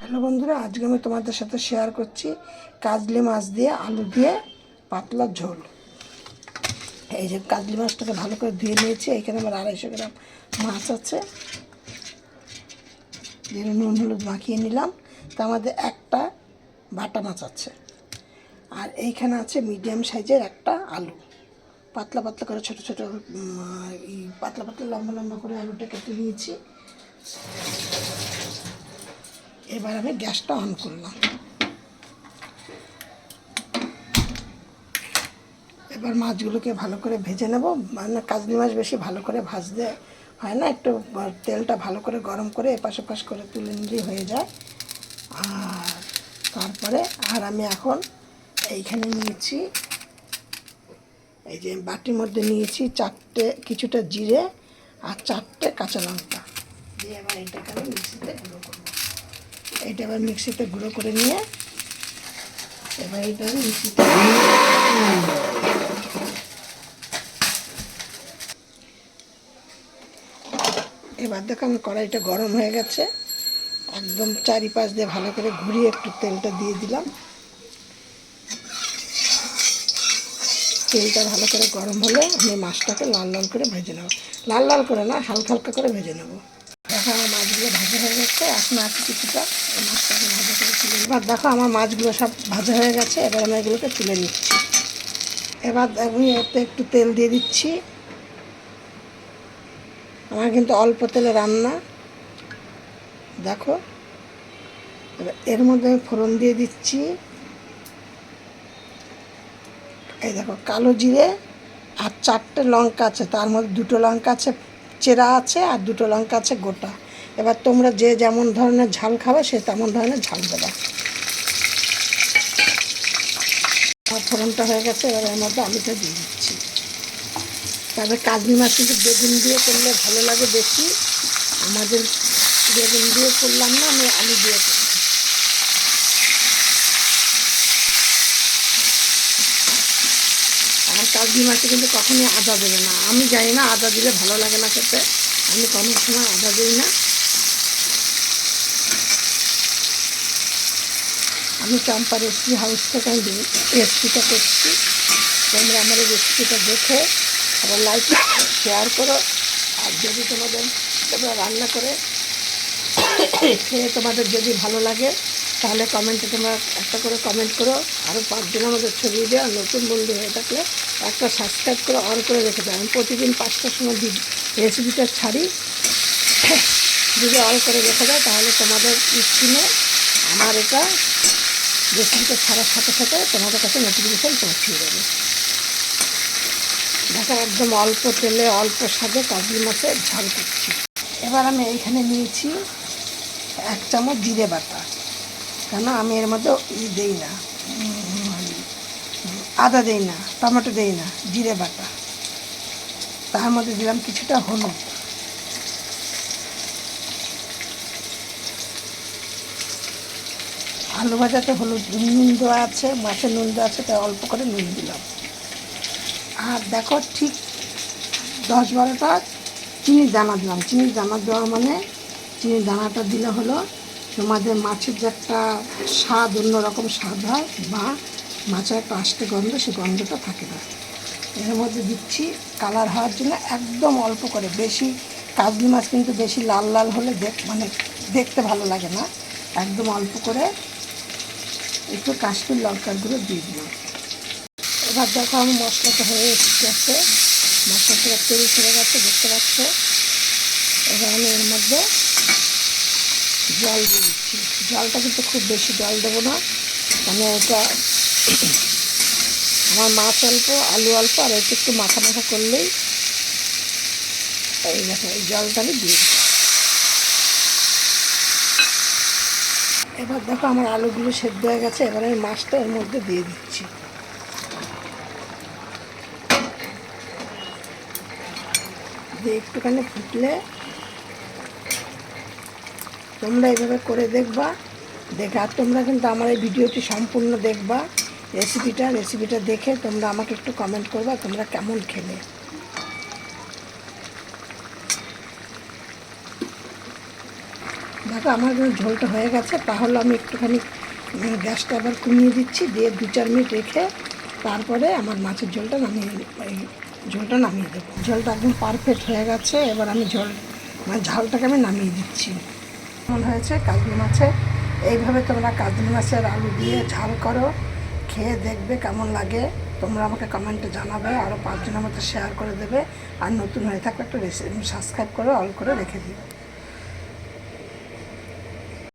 Hello বন্ধুরা, আজকে আমি তোমাদের সাথে শেয়ার করছি কাজলি মাছ দিয়ে আলু দিয়ে পাতলা ঝোল। এই যে কাজলি মাছটাকে ভালো করে ধুয়ে নিয়েছি। এখানে আমার 250 গ্রাম মাছ আছে, যেটা নুন হলুদ মাখিয়ে নিলাম। তা আমাদের একটা বাটা মাছ আছে, আর এইখানে আছে মিডিয়াম সাইজের একটা আলু। পাতলা পাতলা করে ছোটো ছোটো পাতলা পাতলা লম্বা লম্বা করে আলুটা কেটে নিয়েছি। এবার আমি গ্যাসটা অন করলাম। এবার মাছগুলোকে ভালো করে ভেজে নেব। মানে কাজলি মাছ বেশি ভালো করে ভাজতে হয় না, একটু তেলটা ভালো করে গরম করে এপাশ ওপাশ করে তুলে নিলেই হয়ে যায়। আর তারপরে আমি এখন এইখানে নিয়েছি, এই যে বাটির মধ্যে নিয়েছি কিছুটা জিরে আর 4টে কাঁচা লঙ্কা দিয়ে এবার এটাকে আমি মিক্সিতে গুঁড়ো করবো। এইটা এবার মিক্সিতে গুঁড়ো করে নিয়ে এবার এটা আমি মিক্সিতে এবার দেখো আমি কড়াইটা গরম হয়ে গেছে, একদম চারিপাশ দিয়ে ভালো করে ঘুরিয়ে একটু তেলটা দিয়ে দিলাম। তেলটা ভালো করে গরম হলে আমি মাছটাকে লাল লাল করে ভেজে নেব। লাল লাল করে না, হালকা হালকা করে ভেজে নেব। দেখো আমার মাছগুলো ভাজা হয়ে গেছে, এখন আছে কিছুটা এই মাছটাকে ভাজা করে তুলে। এবার দেখো আমার মাছগুলো সব ভাজা হয়ে গেছে, এবার আমি এগুলোকে তুলে নিচ্ছি। এবার আমি এতে একটু তেল দিয়ে দিচ্ছি। আমার কিন্তু অল্প তেলে রান্না। দেখো এবার এর মধ্যে আমি ফোড়ন দিয়ে দিচ্ছি। এই দেখো কালো জিরে আর 4টে লঙ্কা আছে, তার মধ্যে 2টো লঙ্কা আছে চেরা আছে আর 2টো লঙ্কা আছে গোটা। এবার তোমরা যে যেমন ধরনের ঝাল খাবে সে তেমন ধরনের ঝাল দেবে। আমার ফোড়নটা হয়ে গেছে, এবার এর মধ্যে আলুটা দিয়ে দিচ্ছি। তবে কাজলি মাছ কিন্তু বেগুন দিয়ে করলে ভালো লাগে বেশি। আমাদের বেগুন দিয়ে করলাম না, আমি আলু দিয়ে করলাম। আর কাজলি মাছে কিন্তু কখনোই আদা দেবে না। আমি জানি না, আদা দিলে ভালো লাগে না খেতে, আমি কোনো সময় আদা দিই না। আমি চম্পা রেসিপি হাউস থেকে আমি রেসিপিটা করছি। তোমরা আমার এই রেসিপিটা দেখে আবার লাইক শেয়ার করো। আর যদি তোমরা রান্না করে খেয়ে তোমাদের যদি ভালো লাগে তাহলে কমেন্টে তোমরা একটা করে কমেন্ট করো। আরও 5জন আমাদের ছড়িয়ে দেওয়া। নতুন বন্ধু হয়ে থাকলে একটা সাবস্ক্রাইব করে অন করে রেখে দেয়। আমি প্রতিদিন 5টার সময় রেসিপিটা ছাড়ি। যদি অন করে রেখে দেয় তাহলে তোমাদের স্ক্রিনে আমার এটা রেসিপিটা ছাড়ার সাথে সাথে তোমাদের কাছে নোটিফিকেশান পৌঁছিয়ে দেবে। দেখো একদম অল্প তেলে অল্প স্বাদে কাজলি মাছের ঝাল করছি। এবার আমি এইখানে নিয়েছি 1 চামচ জিরে বাটা, কেন আমি এর মধ্যে দিই না, আদা দিই না, টমেটো দিই না, জিরে বাটা। তার মধ্যে দিলাম কিছুটা হলুদ, আলু ভাজাতে হলুদ নুন দেওয়া আছে, মাছের নুন দেওয়া আছে, তাই অল্প করে নুন দিলাম। আর দেখো ঠিক 10-12টা চিনির দানা দিলাম। চিনির দানা দেওয়া মানে চিনির দানাটা দিলে হলো তোমাদের মাছের যে একটা স্বাদ, অন্যরকম স্বাদ হয়, বা মাছের একটা আষ্টে গন্ধ, সেই গন্ধটা থাকে না। এর মধ্যে দিচ্ছি কালার হওয়ার জন্য একদম অল্প করে। বেশি কাজলি মাছ কিন্তু বেশি লাল লাল হলে দেখতে ভালো লাগে না। একদম অল্প করে একটু কাশ্মীর লঙ্কার গুঁড়ো দিয়ে দিলাম। এবার দেখো আমি মশলাটা হয়ে গেছে, মশলাটা তেল ছেড়ে গেছে, দেখতে পাচ্ছ। এবার আমি এর মধ্যে জল দিয়ে দিচ্ছি। জলটা কিন্তু খুব বেশি জল দেবো না, মানে এটা আমার মাছ অল্প আলু অল্প, আর একটু মাখা মাখা করলেই এই দেখো এই জলটা আমি দিয়ে দিচ্ছি। এবার দেখো আমার আলুগুলো সেদ্ধ হয়ে গেছে, এবার আমি মাছটা এর মধ্যে দিয়ে দিচ্ছি। দিয়ে একটুখানি ফুটলে তোমরা এইভাবে করে দেখবা। দেখে আর তোমরা কিন্তু আমার এই ভিডিওটি সম্পূর্ণ দেখবা, রেসিপিটা দেখে তোমরা আমাকে একটু কমেন্ট করবা তোমরা কেমন খেলে। দেখো আমার ঝোলটা হয়ে গেছে, তাহলে আমি একটুখানি গ্যাসটা আবার কমিয়ে দিচ্ছি, দিয়ে 2-4 মিনিট রেখে তারপরে আমার মাছের ঝোলটা নামিয়ে দেবো। ঝোলটা একদম পারফেক্ট হয়ে গেছে। এবার আমি ঝালটাকে আমি নামিয়ে দিচ্ছি। কেমন হয়েছে কাজলি মাছে? এইভাবে তোমরা কাজলি মাছের আলু দিয়ে ঝাল করো, খেয়ে দেখবে কেমন লাগে। তোমরা আমাকে কমেন্টে জানাবে, আরও 5 জনের মতো শেয়ার করে দেবে। আর নতুন হয়ে থাকলে একটা সাবস্ক্রাইব করে অল করে রেখে দিবে।